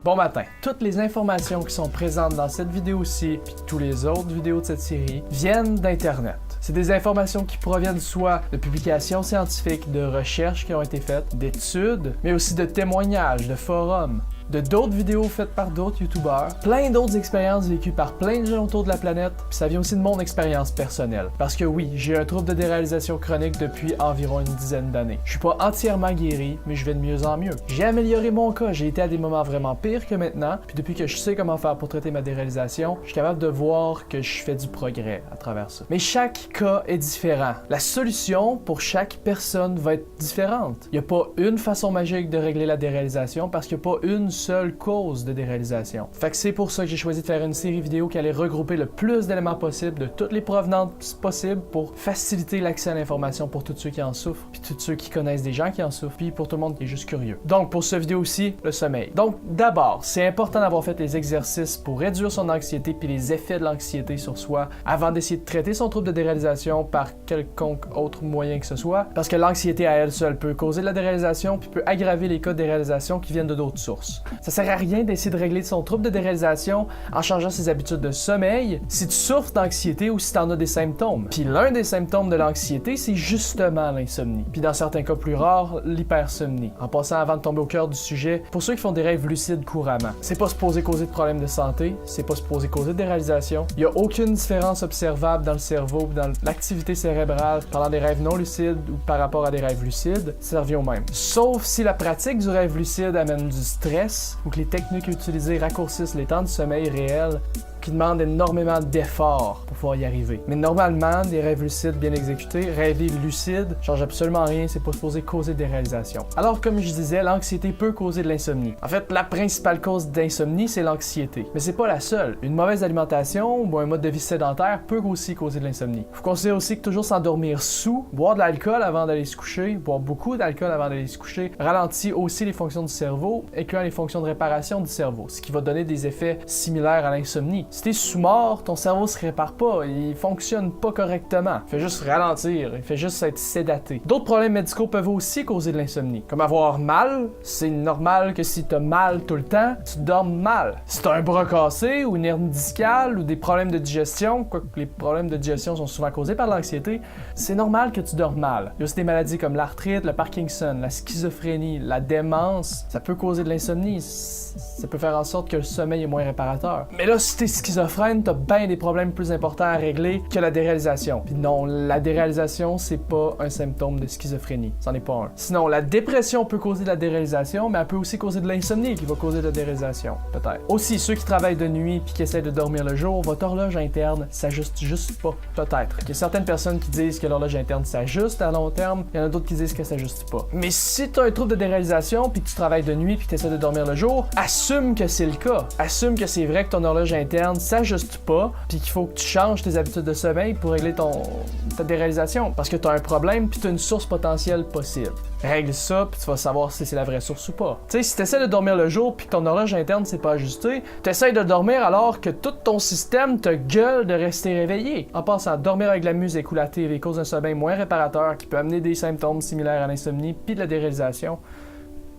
Bon matin. Toutes les informations qui sont présentes dans cette vidéo-ci, puis tous les autres vidéos de cette série, viennent d'Internet. C'est des informations qui proviennent soit de publications scientifiques, de recherches qui ont été faites, d'études, mais aussi de témoignages, de forums, de d'autres vidéos faites par d'autres youtubeurs, plein d'autres expériences vécues par plein de gens autour de la planète, puis ça vient aussi de mon expérience personnelle. Parce que oui, j'ai un trouble de déréalisation chronique depuis environ une dizaine d'années. Je suis pas entièrement guéri, mais je vais de mieux en mieux. J'ai amélioré mon cas, j'ai été à des moments vraiment pires que maintenant, puis depuis que je sais comment faire pour traiter ma déréalisation, je suis capable de voir que je fais du progrès à travers ça. Mais chaque cas est différent. La solution pour chaque personne va être différente. Il n'y a pas une façon magique de régler la déréalisation parce qu'il n'y a pas une seule cause de déréalisation. Fait que c'est pour ça que j'ai choisi de faire une série vidéo qui allait regrouper le plus d'éléments possibles de toutes les provenances possibles pour faciliter l'accès à l'information pour tous ceux qui en souffrent, puis tous ceux qui connaissent des gens qui en souffrent, puis pour tout le monde qui est juste curieux. Donc pour cette vidéo aussi, le sommeil. Donc d'abord, c'est important d'avoir fait les exercices pour réduire son anxiété puis les effets de l'anxiété sur soi avant d'essayer de traiter son trouble de déréalisation par quelconque autre moyen que ce soit, parce que l'anxiété à elle seule peut causer de la déréalisation puis peut aggraver les cas de déréalisation qui viennent de d'autres sources. Ça sert à rien d'essayer de régler son trouble de déréalisation en changeant ses habitudes de sommeil si tu souffres d'anxiété ou si tu en as des symptômes. Puis l'un des symptômes de l'anxiété, c'est justement l'insomnie. Puis dans certains cas plus rares, l'hypersomnie. En passant avant de tomber au cœur du sujet, pour ceux qui font des rêves lucides couramment, c'est pas supposé causer de problèmes de santé, c'est pas supposé causer de déréalisation. Il y a aucune différence observable dans le cerveau ou dans l'activité cérébrale pendant des rêves non lucides ou par rapport à des rêves lucides, ça revient au même. Sauf si la pratique du rêve lucide amène du stress ou que les techniques utilisées raccourcissent les temps de sommeil réels qui demandent énormément d'efforts pour pouvoir y arriver. Mais normalement, des rêves lucides bien exécutés, rêver lucide, change absolument rien, c'est pas supposé causer des réalisations. Alors comme je disais, l'anxiété peut causer de l'insomnie. En fait, la principale cause d'insomnie, c'est l'anxiété. Mais c'est pas la seule. Une mauvaise alimentation ou un mode de vie sédentaire peut aussi causer de l'insomnie. Faut considérer aussi que toujours s'endormir sous, boire de l'alcool avant d'aller se coucher, boire beaucoup d'alcool avant d'aller se coucher, ralentit aussi les fonctions du cerveau, incluant les fonctions de réparation du cerveau, ce qui va donner des effets similaires à l'insomnie. Si t'es sous-mort, ton cerveau se répare pas, il fonctionne pas correctement. Il fait juste ralentir, il fait juste être sédaté. D'autres problèmes médicaux peuvent aussi causer de l'insomnie, comme avoir mal. C'est normal que si t'as mal tout le temps, tu dormes mal. Si t'as un bras cassé ou une hernie discale ou des problèmes de digestion, quoique les problèmes de digestion sont souvent causés par l'anxiété, c'est normal que tu dormes mal. Il y a aussi des maladies comme l'arthrite, le Parkinson, la schizophrénie, la démence, ça peut causer de l'insomnie. Ça peut faire en sorte que le sommeil est moins réparateur. Mais là, si t'es schizophrène, t'as bien des problèmes plus importants à régler que la déréalisation. Puis non, la déréalisation, c'est pas un symptôme de schizophrénie. C'en est pas un. Sinon, la dépression peut causer de la déréalisation, mais elle peut aussi causer de l'insomnie qui va causer de la déréalisation, peut-être. Aussi, ceux qui travaillent de nuit puis qui essaient de dormir le jour, votre horloge interne s'ajuste juste pas. Peut-être. Il y a certaines personnes qui disent que l'horloge interne s'ajuste à long terme, il y en a d'autres qui disent que ça s'ajuste pas. Mais si t'as un trouble de déréalisation puis que tu travailles de nuit puis que tu essaies de dormir le jour, assume que c'est le cas. Assume que c'est vrai que ton horloge interne s'ajuste pas, puis qu'il faut que tu changes tes habitudes de sommeil pour régler ta déréalisation, parce que tu as un problème puis tu as une source potentielle possible. Règle ça, puis tu vas savoir si c'est la vraie source ou pas. Tu sais, si tu essaies de dormir le jour puis que ton horloge interne s'est pas ajustée, tu essaies de dormir alors que tout ton système te gueule de rester réveillé. En passant, dormir avec la musique ou la TV cause un sommeil moins réparateur qui peut amener des symptômes similaires à l'insomnie puis de la déréalisation.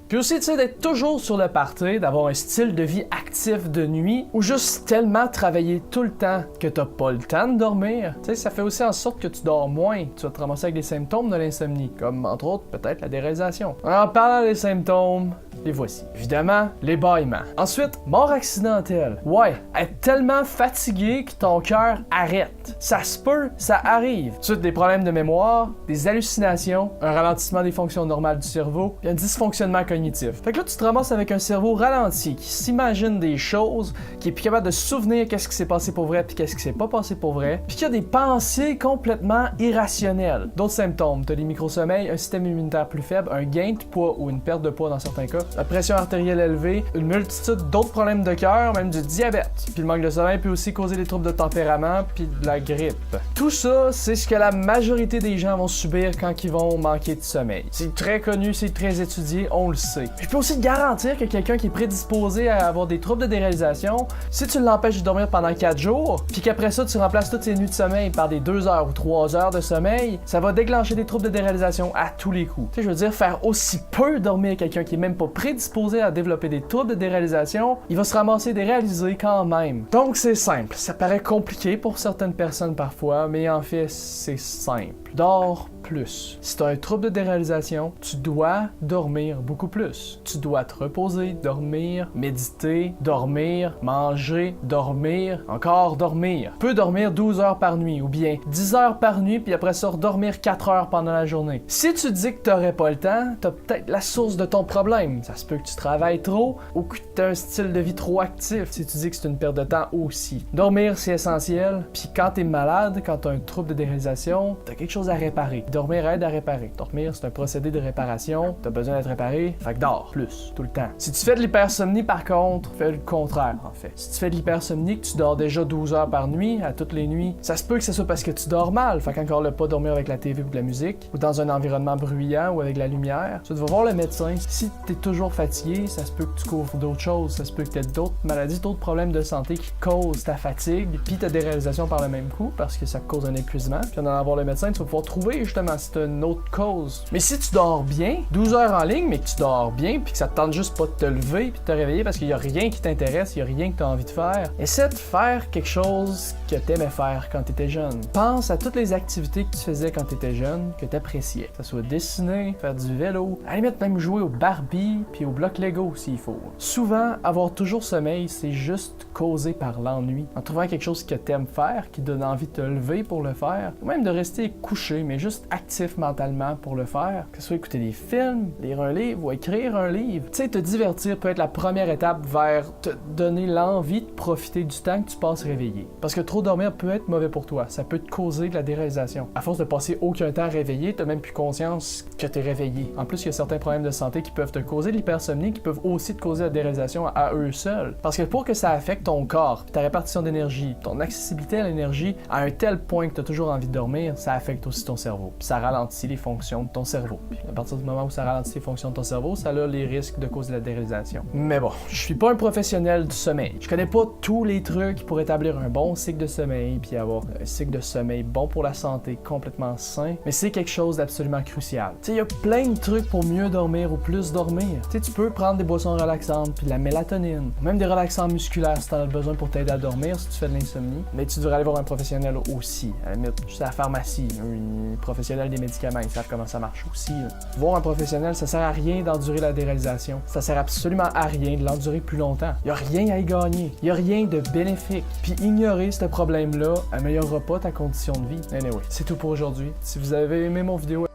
Puis aussi, tu sais, d'être toujours sur le party, d'avoir un style de vie actif de nuit, ou juste tellement travailler tout le temps que t'as pas le temps de dormir. Tu sais, ça fait aussi en sorte que tu dors moins. Tu vas te ramasser avec des symptômes de l'insomnie, comme entre autres peut-être la déréalisation. En parlant des symptômes, les voici. Évidemment, les bâillements. Ensuite, mort accidentelle. Ouais, être tellement fatigué que ton cœur arrête. Ça se peut, ça arrive. Ensuite, des problèmes de mémoire, des hallucinations, un ralentissement des fonctions normales du cerveau, puis un dysfonctionnement cognitif. Fait que là, tu te ramasses avec un cerveau ralenti qui s'imagine des choses, qui est plus capable de se souvenir qu'est-ce qui s'est passé pour vrai puis qu'est-ce qui s'est pas passé pour vrai, puis qui a des pensées complètement irrationnelles. D'autres symptômes, t'as des micro-sommeils, un système immunitaire plus faible, un gain de poids ou une perte de poids dans certains cas, la pression artérielle élevée, une multitude d'autres problèmes de cœur, même du diabète. Puis le manque de sommeil peut aussi causer des troubles de tempérament puis de la grippe. Tout ça, c'est ce que la majorité des gens vont subir quand ils vont manquer de sommeil. C'est très connu, c'est très étudié, on le sait. Je peux aussi te garantir que quelqu'un qui est prédisposé à avoir des troubles de déréalisation, si tu l'empêches de dormir pendant 4 jours, puis qu'après ça tu remplaces toutes ses nuits de sommeil par des 2 heures ou 3 heures de sommeil, ça va déclencher des troubles de déréalisation à tous les coups. Tu sais, je veux dire, faire aussi peu dormir quelqu'un qui est même pas prédisposé à développer des troubles de déréalisation, il va se ramasser déréalisé quand même. Donc c'est simple. Ça paraît compliqué pour certaines personnes parfois, mais en fait, c'est simple. Dors plus. Si tu as un trouble de déréalisation, tu dois dormir beaucoup plus. Tu dois te reposer, dormir, méditer, dormir, manger, dormir, encore dormir. Tu peux dormir 12 heures par nuit ou bien 10 heures par nuit puis après ça redormir 4 heures pendant la journée. Si tu dis que tu n'aurais pas le temps, tu as peut-être la source de ton problème. Ça se peut que tu travailles trop ou que tu as un style de vie trop actif. Si tu dis que c'est une perte de temps aussi. Dormir, c'est essentiel. Puis quand tu es malade, quand tu as un trouble de déréalisation, tu as quelque chose à réparer. Dormir aide à réparer. Dormir, c'est un procédé de réparation. T'as besoin d'être réparé, fait que dors plus, tout le temps. Si tu fais de l'hypersomnie, par contre, fais le contraire, en fait. Si tu fais de l'hypersomnie, que tu dors déjà 12 heures par nuit, à toutes les nuits, ça se peut que ce soit parce que tu dors mal. Fait qu'encore le pas dormir avec la TV ou de la musique, ou dans un environnement bruyant ou avec la lumière. Tu vas voir le médecin. Si t'es toujours fatigué, ça se peut que tu couvres d'autres choses. Ça se peut que t'aies d'autres maladies, d'autres problèmes de santé qui causent ta fatigue, puis ta déréalisation par le même coup, parce que ça cause un épuisement. Puis en allant voir le médecin, tu vas pouvoir trouver justement si t'as une autre cause. Mais si tu dors bien, 12 heures en ligne, mais que tu dors bien, puis que ça te tente juste pas de te lever puis de te réveiller parce qu'il y a rien qui t'intéresse, il y a rien que tu as envie de faire, essaie de faire quelque chose que t'aimais faire quand t'étais jeune. Pense à toutes les activités que tu faisais quand t'étais jeune, que t'appréciais. Que ce soit dessiner, faire du vélo, à la limite même jouer au Barbie puis au bloc Lego s'il faut. Souvent, avoir toujours sommeil, c'est juste causé par l'ennui. En trouvant quelque chose que t'aimes faire, qui donne envie de te lever pour le faire, ou même de rester couché, mais juste actif mentalement pour le faire, que ce soit écouter des films, lire un livre ou écrire un livre. Tu sais, te divertir peut être la première étape vers te donner l'envie de profiter du temps que tu passes réveillé. Parce que trop dormir peut être mauvais pour toi, ça peut te causer de la déréalisation. À force de passer aucun temps réveillé, t'as même plus conscience que t'es réveillé. En plus, il y a certains problèmes de santé qui peuvent te causer de l'hypersomnie, qui peuvent aussi te causer la déréalisation à eux seuls. Parce que pour que ça affecte ton corps, ta répartition d'énergie, ton accessibilité à l'énergie, à un tel point que t'as toujours envie de dormir, ça affecte aussi ton cerveau. Puis ça ralentit les fonctions de ton cerveau. Puis à partir du moment où ça ralentit les fonctions de ton cerveau, ça a les risques de causer la déréalisation. Mais bon, je suis pas un professionnel du sommeil. Je connais pas tous les trucs pour établir un bon cycle de sommeil puis avoir un cycle de sommeil bon pour la santé, complètement sain, mais c'est quelque chose d'absolument crucial. Tu sais, il y a plein de trucs pour mieux dormir ou plus dormir. Tu sais, tu peux prendre des boissons relaxantes puis de la mélatonine, ou même des relaxants musculaires si t'en as besoin pour t'aider à dormir si tu fais de l'insomnie, mais tu devrais aller voir un professionnel aussi. À la limite, juste à la pharmacie, un professionnel des médicaments, ils savent comment ça marche aussi. Voir un professionnel, ça sert à rien d'endurer la déréalisation. Ça sert absolument à rien de l'endurer plus longtemps. Il y a rien à y gagner. Il y a rien de bénéfique. Puis ignorer ce problème-là améliorera pas ta condition de vie. Anyway, c'est tout pour aujourd'hui. Si vous avez aimé mon vidéo,